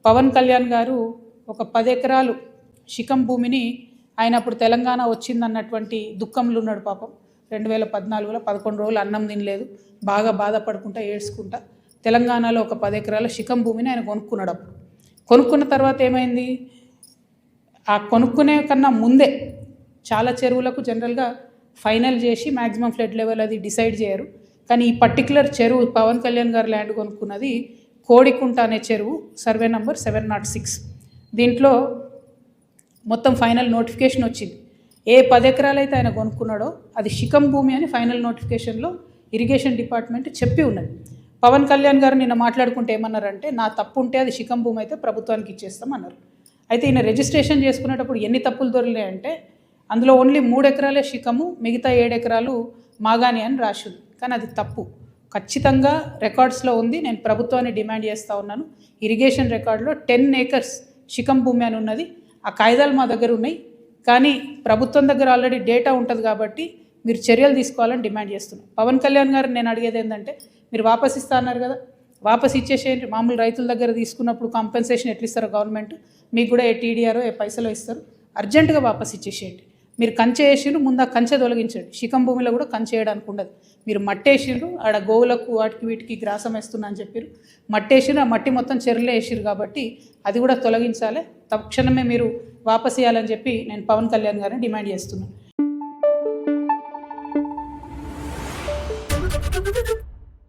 పవన్ కళ్యాణ్ గారు ఒక 10 ఎకరాలు శిఖం భూమిని ఆయన అప్పుడు తెలంగాణ వచ్చిందన్నటువంటి దుఃఖంలో ఉన్నాడు పాపం. 2014లో 11 రోజులు అన్నం తినలేదు, బాగా బాధపడుకుంటా ఏడ్చుకుంటా తెలంగాణలో ఒక 10 ఎకరాల శిఖం భూమిని ఆయన కొనుక్కున్నాడు. అప్పుడు కొనుక్కున్న తర్వాత ఏమైంది, ఆ కొనుక్కునే కన్నా ముందే చాలా చెరువులకు జనరల్గా ఫైనల్ చేసి మ్యాక్సిమం ఫ్లడ్ లెవెల్ అది డిసైడ్ చేయరు. కానీ ఈ పర్టికులర్ చెరువు పవన్ కళ్యాణ్ గారు ల్యాండ్ కొనుక్కున్నది కోడికుంట అనే చెరువు, సర్వే నంబర్ 706. దీంట్లో మొత్తం ఫైనల్ నోటిఫికేషన్ వచ్చింది. ఏ 10 ఎకరాలు అయితే ఆయన కొనుక్కున్నాడో అది శిఖం భూమి అని ఫైనల్ నోటిఫికేషన్లో ఇరిగేషన్ డిపార్ట్మెంట్ చెప్పి ఉన్నది. పవన్ కళ్యాణ్ గారు నిన్న మాట్లాడుకుంటే ఏమన్నారంటే, నా తప్పు ఉంటే అది శిఖం భూమి అయితే ప్రభుత్వానికి ఇచ్చేస్తాం అన్నారు. అయితే ఈయన రిజిస్ట్రేషన్ చేసుకునేటప్పుడు ఎన్ని తప్పులు దొరికినాయంటే, అందులో ఓన్లీ 3 ఎకరాలే శిఖము, మిగతా 7 ఎకరాలు మాగాని అని రాసింది. కానీ అది తప్పు, ఖచ్చితంగా రికార్డ్స్లో ఉంది. నేను ప్రభుత్వాన్ని డిమాండ్ చేస్తూ ఉన్నాను. ఇరిగేషన్ రికార్డులో 10 ఏకర్స్ శిఖం భూమి అని ఉన్నది. ఆ కాయిదాలు మా దగ్గర ఉన్నాయి, కానీ ప్రభుత్వం దగ్గర ఆల్రెడీ డేటా ఉంటుంది కాబట్టి మీరు చర్యలు తీసుకోవాలని డిమాండ్ చేస్తున్నాను. పవన్ కళ్యాణ్ గారు నేను అడిగేది ఏంటంటే, మీరు వాపస్ ఇస్తా అన్నారు కదా, వాపస్ ఇచ్చేసేయండి. మామూలు రైతుల దగ్గర తీసుకున్నప్పుడు కాంపెన్సేషన్ ఎట్లా ఇస్తారో గవర్నమెంట్, మీకు కూడా ఏ టీడీఆరో ఏ పైసలో ఇస్తారు, అర్జెంటుగా వాపస్ ఇచ్చేసేయండి. మీరు కంచె వేసిండ్రు, ముందు ఆ కంచె తొలగించండి. శిఖం భూమిలో కూడా కంచె వేయడానికి ఉండదు. మీరు మట్టేసిండ్రు, ఆడ గోవులకు వాటికి వీటికి గ్రాసం వేస్తున్నా అని చెప్పారు. మట్టేసిండ్రు, ఆ మట్టి మొత్తం చెరువులో వేసిరు కాబట్టి అది కూడా తొలగించాలి. తక్షణమే మీరు వాపస్ ఇవ్వాలని చెప్పి నేను పవన్ కళ్యాణ్ గారిని డిమాండ్ చేస్తున్నాను.